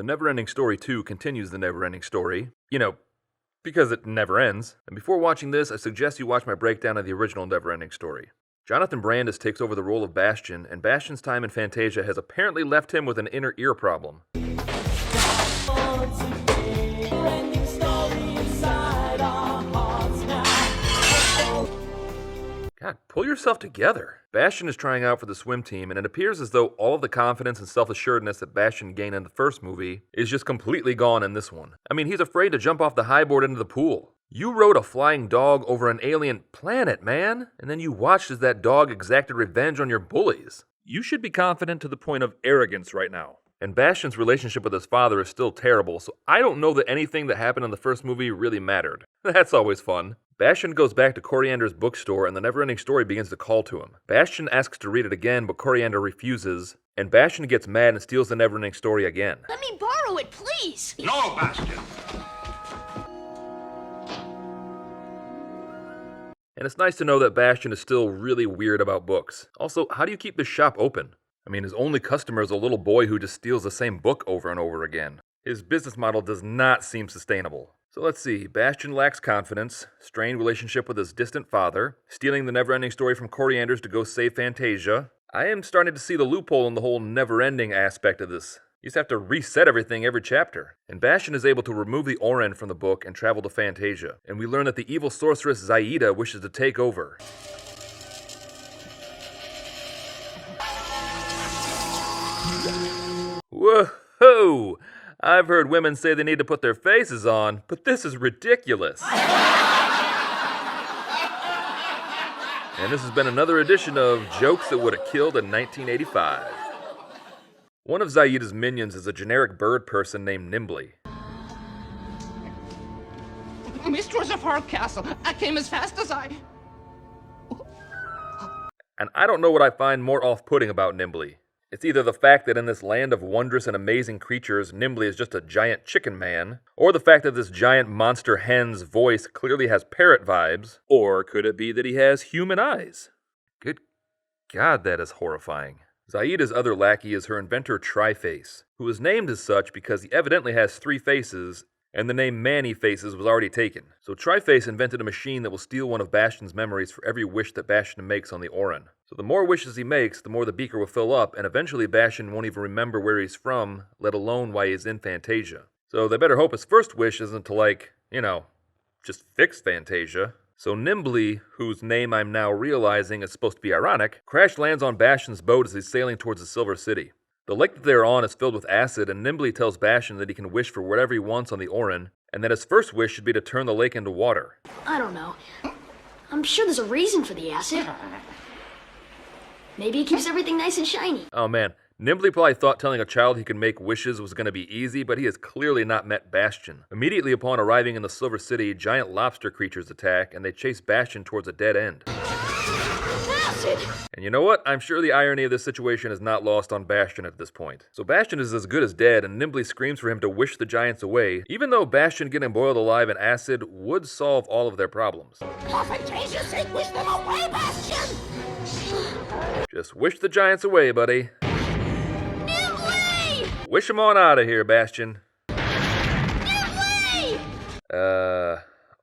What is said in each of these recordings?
The NeverEnding Story 2 continues the NeverEnding Story. Because it never ends. And before watching this, I suggest you watch my breakdown of the original NeverEnding Story. Jonathan Brandis takes over the role of Bastian, and Bastian's time in Fantasia has apparently left him with an inner ear problem. God, pull yourself together. Bastian is trying out for the swim team, and it appears as though all of the confidence and self-assuredness that Bastian gained in the first movie is just completely gone in this one. I mean, he's afraid to jump off the high board into the pool. You rode a flying dog over an alien planet, man, and then you watched as that dog exacted revenge on your bullies. You should be confident to the point of arrogance right now. And Bastian's relationship with his father is still terrible, so I don't know that anything that happened in the first movie really mattered. That's always fun. Bastian goes back to Coriander's bookstore, and the NeverEnding Story begins to call to him. Bastian asks to read it again, but Coriander refuses, and Bastian gets mad and steals the NeverEnding Story again. Let me borrow it, please! No, Bastian! And it's nice to know that Bastian is still really weird about books. Also, how do you keep this shop open? I mean, his only customer is a little boy who just steals the same book over and over again. His business model does not seem sustainable. So let's see, Bastian lacks confidence, strained relationship with his distant father, stealing the NeverEnding Story from Coriander's to go save Fantasia. I am starting to see the loophole in the whole never-ending aspect of this. You just have to reset everything every chapter. And Bastian is able to remove the Oren from the book and travel to Fantasia. And we learn that the evil sorceress Zaida wishes to take over. Whoa! I've heard women say they need to put their faces on, but this is ridiculous. And this has been another edition of Jokes That Would Have Killed in 1985. One of Zaida's minions is a generic bird person named Nimbly. Mistress of Horok Castle, I came as fast as I... And I don't know what I find more off-putting about Nimbly. It's either the fact that in this land of wondrous and amazing creatures, Nimbly is just a giant chicken man, or the fact that this giant monster hen's voice clearly has parrot vibes, or could it be that he has human eyes? Good God, that is horrifying. Zaida's other lackey is her inventor Triface, who is named as such because he evidently has 3 faces, and the name Manny Faces was already taken. So Triface invented a machine that will steal one of Bastian's memories for every wish that Bastian makes on the Oren. So the more wishes he makes, the more the beaker will fill up, and eventually Bastian won't even remember where he's from, let alone why he's in Fantasia. So they better hope his first wish isn't to just fix Fantasia. So Nimbly, whose name I'm now realizing is supposed to be ironic, crash lands on Bastian's boat as he's sailing towards the Silver City. The lake that they're on is filled with acid, and Nimbly tells Bastian that he can wish for whatever he wants on the Oren, and that his first wish should be to turn the lake into water. I don't know. I'm sure there's a reason for the acid. Maybe it keeps everything nice and shiny. Oh man, Nimbly probably thought telling a child he could make wishes was going to be easy, but he has clearly not met Bastian. Immediately upon arriving in the Silver City, giant lobster creatures attack, and they chase Bastian towards a dead end. Acid! And you know what? I'm sure the irony of this situation is not lost on Bastian at this point. So Bastian is as good as dead, and Nimbly screams for him to wish the giants away, even though Bastian getting boiled alive in acid would solve all of their problems. For Fantasia's sake, wish them away, Bastian! Just wish the giants away, buddy. Nimbly! Wish them on out of here, Bastian. Nimbly!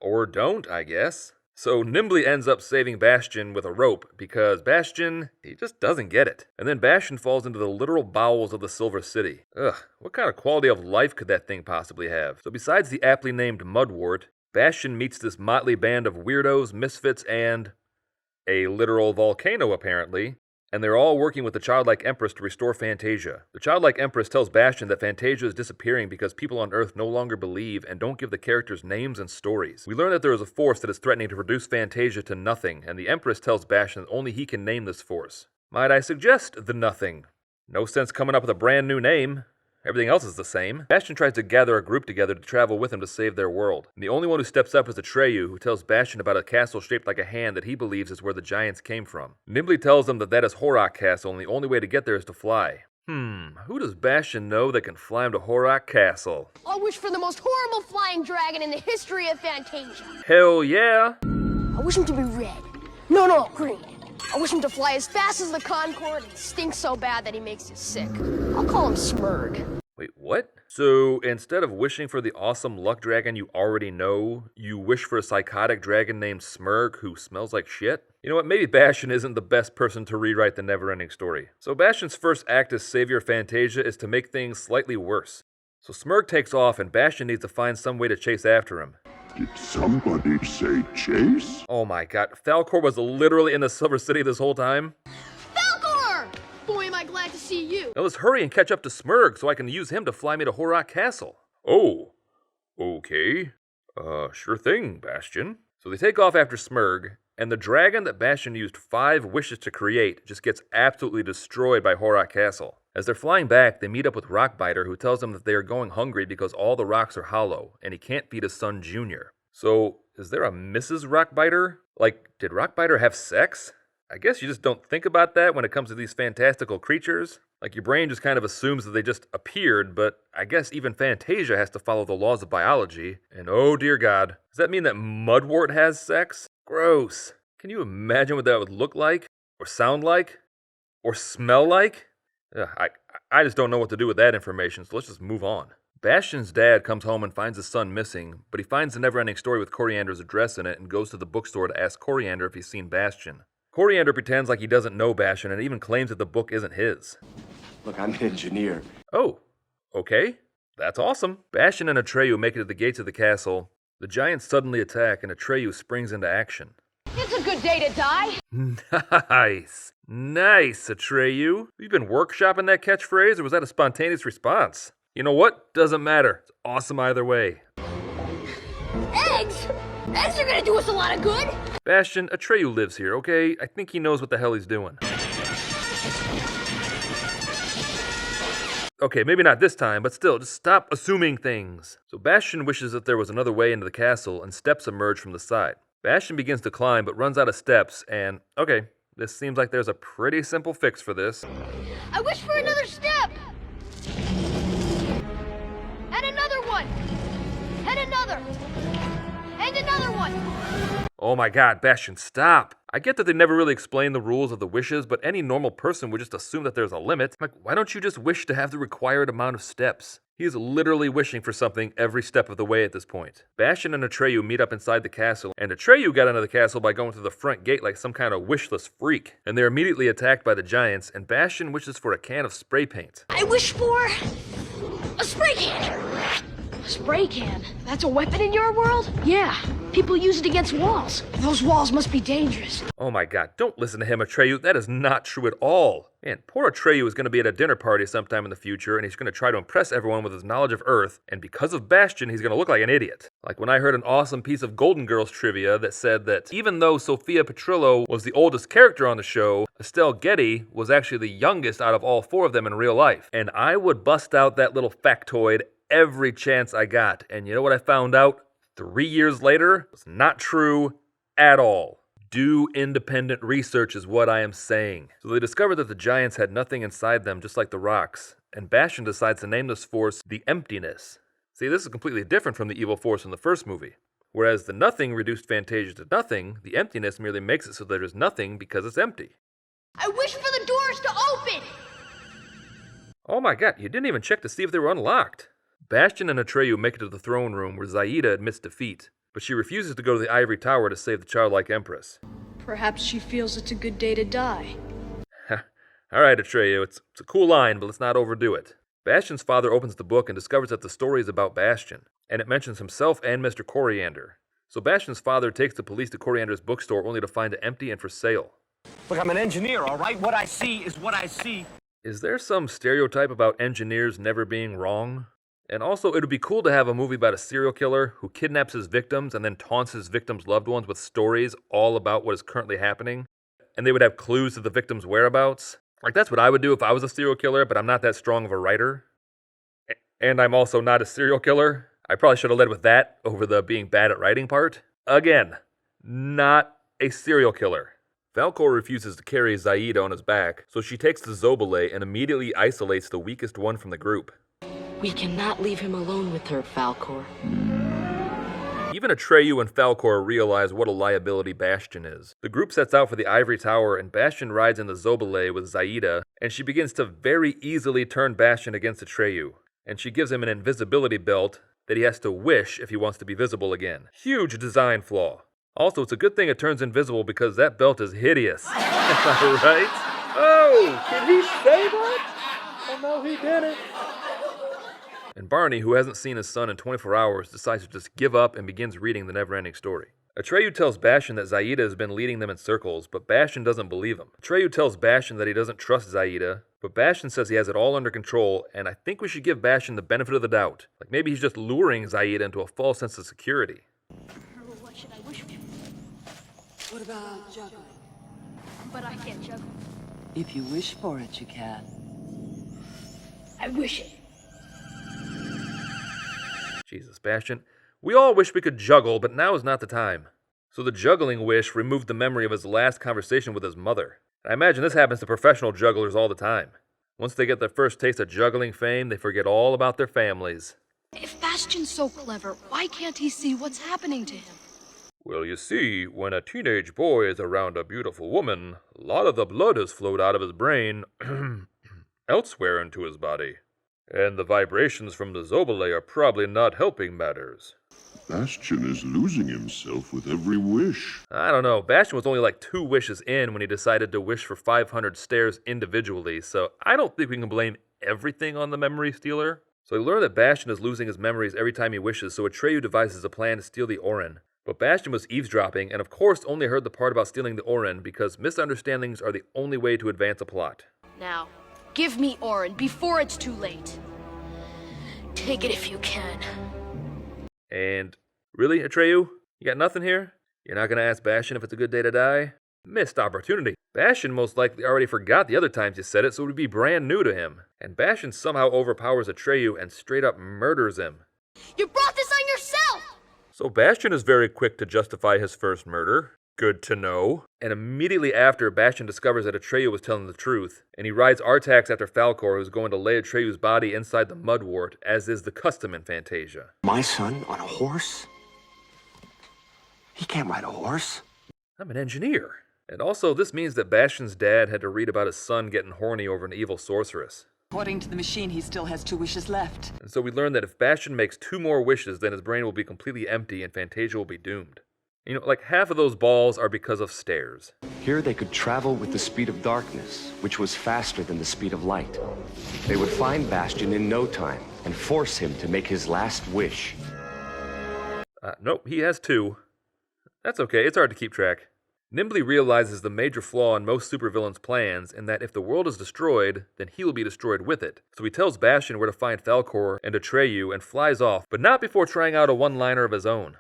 Or don't, I guess. So Nimbly ends up saving Bastian with a rope because Bastian, he just doesn't get it. And then Bastian falls into the literal bowels of the Silver City. Ugh, what kind of quality of life could that thing possibly have? So besides the aptly named Mudwort, Bastian meets this motley band of weirdos, misfits, and a literal volcano apparently. And they're all working with the childlike Empress to restore Fantasia. The childlike Empress tells Bastian that Fantasia is disappearing because people on Earth no longer believe and don't give the characters names and stories. We learn that there is a force that is threatening to reduce Fantasia to nothing, and the Empress tells Bastian that only he can name this force. Might I suggest the Nothing? No sense coming up with a brand new name. Everything else is the same. Bastian tries to gather a group together to travel with him to save their world. And the only one who steps up is Atreyu, who tells Bastian about a castle shaped like a hand that he believes is where the giants came from. Nimbly tells them that that is Horok Castle, and the only way to get there is to fly. Who does Bastian know that can fly him to Horok Castle? I'll wish for the most horrible flying dragon in the history of Fantasia. Hell yeah! I wish him to be red. No, green. I wish him to fly as fast as the Concorde and stink so bad that he makes you sick. I'll call him Smurg. Wait, what? So instead of wishing for the awesome luck dragon you already know, you wish for a psychotic dragon named Smurg who smells like shit? You know what, maybe Bastian isn't the best person to rewrite the NeverEnding Story. So Bastian's first act as savior Fantasia is to make things slightly worse. So Smurg takes off and Bastian needs to find some way to chase after him. Did somebody say chase? Oh my god, Falcor was literally in the Silver City this whole time? Falcor! Boy, am I glad to see you. Now let's hurry and catch up to Smurg so I can use him to fly me to Horok Castle. Oh, okay. Sure thing, Bastian. So they take off after Smurg, and the dragon that Bastian used 5 wishes to create just gets absolutely destroyed by Horok Castle. As they're flying back, they meet up with Rockbiter, who tells them that they are going hungry because all the rocks are hollow, and he can't feed his son Junior. So, is there a Mrs. Rockbiter? Like, did Rockbiter have sex? I guess you just don't think about that when it comes to these fantastical creatures. Like, your brain just kind of assumes that they just appeared, but I guess even Fantasia has to follow the laws of biology. And oh dear God, does that mean that Mudwort has sex? Gross. Can you imagine what that would look like? Or sound like? Or smell like? Ugh, I just don't know what to do with that information, so let's just move on. Bastian's dad comes home and finds his son missing, but he finds the NeverEnding Story with Coriander's address in it and goes to the bookstore to ask Coriander if he's seen Bastian. Coriander pretends like he doesn't know Bastian and even claims that the book isn't his. Look, I'm an engineer. Oh, okay. That's awesome. Bastian and Atreyu make it to the gates of the castle. The giants suddenly attack and Atreyu springs into action. It's a good day to die. Nice. Nice, Atreyu. You've been workshopping that catchphrase, or was that a spontaneous response? You know what? Doesn't matter. It's awesome either way. Eggs? Eggs are gonna do us a lot of good. Bastian, Atreyu lives here, okay? I think he knows what the hell he's doing. Okay, maybe not this time, but still, just stop assuming things. So Bastian wishes that there was another way into the castle, and steps emerge from the side. Bastian begins to climb, but runs out of steps, and, okay, this seems like there's a pretty simple fix for this. I wish for another step. And another one. And another. And another one. Oh my god, Bastian, stop! I get that they never really explain the rules of the wishes, but any normal person would just assume that there's a limit. Like, why don't you just wish to have the required amount of steps? He is literally wishing for something every step of the way at this point. Bastian and Atreyu meet up inside the castle, and Atreyu got into the castle by going through the front gate like some kind of wishless freak. And they're immediately attacked by the giants, and Bastian wishes for a can of spray paint. I wish for a spray can. A spray can? That's a weapon in your world? Yeah. People use it against walls. Those walls must be dangerous. Oh my god, don't listen to him, Atreyu. That is not true at all. Man, poor Atreyu is going to be at a dinner party sometime in the future, and he's going to try to impress everyone with his knowledge of Earth, and because of Bastian, he's going to look like an idiot. Like when I heard an awesome piece of Golden Girls trivia that said that even though Sophia Petrillo was the oldest character on the show, Estelle Getty was actually the youngest out of all 4 of them in real life. And I would bust out that little factoid every chance I got. And you know what I found out 3 years later? It's not true at all. Do independent research is what I am saying. So they discover that the giants had nothing inside them, just like the rocks. And Bastian decides to name this force the emptiness. See, this is completely different from the evil force in the first movie. Whereas the nothing reduced Fantasia to nothing, the emptiness merely makes it so there is nothing because it's empty. I wish for the doors to open. Oh my god, you didn't even check to see if they were unlocked. Bastian and Atreyu make it to the throne room where Zaida admits defeat, but she refuses to go to the ivory tower to save the childlike empress. Perhaps she feels it's a good day to die. Alright, Atreyu, it's a cool line, but let's not overdo it. Bastian's father opens the book and discovers that the story is about Bastian, and it mentions himself and Mr. Coriander. So Bastian's father takes the police to Coriander's bookstore only to find it empty and for sale. Look, I'm an engineer, all right? What I see is what I see. Is there some stereotype about engineers never being wrong? And also, it would be cool to have a movie about a serial killer who kidnaps his victims and then taunts his victims' loved ones with stories all about what is currently happening. And they would have clues to the victims' whereabouts. Like, that's what I would do if I was a serial killer, but I'm not that strong of a writer. And I'm also not a serial killer. I probably should have led with that over the being bad at writing part. Again, not a serial killer. Falcor refuses to carry Zaida on his back, so she takes the Zobele and immediately isolates the weakest one from the group. We cannot leave him alone with her, Falcor. Even Atreyu and Falcor realize what a liability Bastian is. The group sets out for the ivory tower, and Bastian rides in the Zobele with Zaida, and she begins to very easily turn Bastian against Atreyu. and she gives him an invisibility belt that he has to wish if he wants to be visible again. Huge design flaw. Also, it's a good thing it turns invisible because that belt is hideous. Am I right? Oh, did he say that? Oh no, he didn't. And Barney, who hasn't seen his son in 24 hours, decides to just give up and begins reading the NeverEnding Story. Atreyu tells Bastian that Zaida has been leading them in circles, but Bastian doesn't believe him. Atreyu tells Bastian that he doesn't trust Zaida, but Bastian says he has it all under control, and I think we should give Bastian the benefit of the doubt. Like maybe he's just luring Zaida into a false sense of security. What should I wish for? What about juggling? But I can't juggle. If you wish for it, you can. I wish it. Jesus, Bastian. We all wish we could juggle, but now is not the time. So the juggling wish removed the memory of his last conversation with his mother. I imagine this happens to professional jugglers all the time. Once they get their first taste of juggling fame, they forget all about their families. If Bastian's so clever, why can't he see what's happening to him? Well, you see, when a teenage boy is around a beautiful woman, a lot of the blood has flowed out of his brain elsewhere into his body. And the vibrations from the Zobele are probably not helping matters. Bastian is losing himself with every wish. I don't know, Bastian was only like 2 wishes in when he decided to wish for 500 stairs individually, so I don't think we can blame everything on the memory stealer. So we learn that Bastian is losing his memories every time he wishes, so Atreyu devises a plan to steal the Orin. But Bastian was eavesdropping, and of course only heard the part about stealing the Orin because misunderstandings are the only way to advance a plot. Now, give me Orin before it's too late. Take it if you can. And really, Atreyu? You got nothing here? You're not gonna ask Bastian if it's a good day to die? Missed opportunity. Bastian most likely already forgot the other times you said it, so it would be brand new to him. And Bastian somehow overpowers Atreyu and straight up murders him. You brought this on yourself! So Bastian is very quick to justify his first murder. Good to know. And immediately after, Bastian discovers that Atreyu was telling the truth, and he rides Artax after Falkor, who's going to lay Atreyu's body inside the mudwort, as is the custom in Fantasia. My son on a horse? He can't ride a horse. I'm an engineer. And also, this means that Bastian's dad had to read about his son getting horny over an evil sorceress. According to the machine, he still has 2 wishes left. And so we learn that if Bastian makes 2 more wishes, then his brain will be completely empty and Fantasia will be doomed. You know, like half of those balls are because of stairs. Here they could travel with the speed of darkness, which was faster than the speed of light. They would find Bastian in no time and force him to make his last wish. Nope, he has 2. That's okay, it's hard to keep track. Nimbly realizes the major flaw in most supervillains' plans, in that if the world is destroyed, then he will be destroyed with it. So he tells Bastian where to find Falkor and Atreyu and flies off, but not before trying out a one-liner of his own.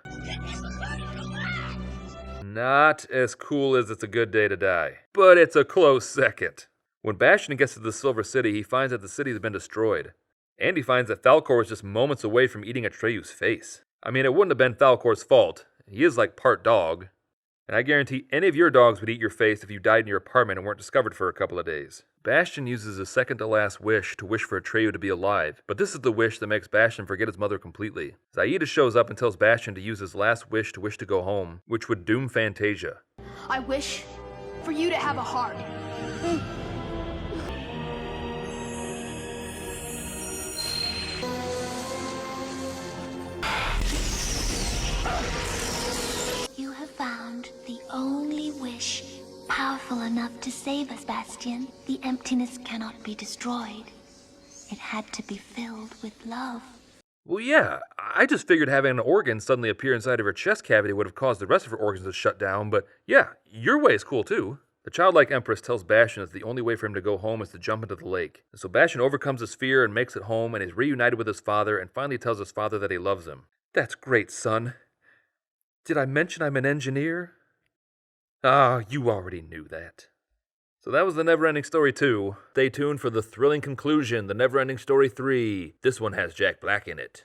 Not as cool as It's a Good Day to Die, but it's a close second. When Bastian gets to the Silver City, he finds that the city has been destroyed. And he finds that Falkor was just moments away from eating Atreyu's face. I mean, it wouldn't have been Falkor's fault. He is like part dog. And I guarantee any of your dogs would eat your face if you died in your apartment and weren't discovered for a couple of days. Bastian uses his second to last wish to wish for Atreyu to be alive, but this is the wish that makes Bastian forget his mother completely. Zaida shows up and tells Bastian to use his last wish to go home, which would doom Fantasia. I wish for you to have a heart. You have found the only wish powerful enough to save us, Bastian. The emptiness cannot be destroyed. It had to be filled with love. Well, yeah, I just figured having an organ suddenly appear inside of her chest cavity would have caused the rest of her organs to shut down, but yeah, your way is cool too. The childlike Empress tells Bastian that the only way for him to go home is to jump into the lake. And so Bastian overcomes his fear and makes it home and is reunited with his father and finally tells his father that he loves him. That's great, son. Did I mention I'm an engineer? Ah, you already knew that. So that was the NeverEnding Story 2. Stay tuned for the thrilling conclusion, the NeverEnding Story 3. This one has Jack Black in it.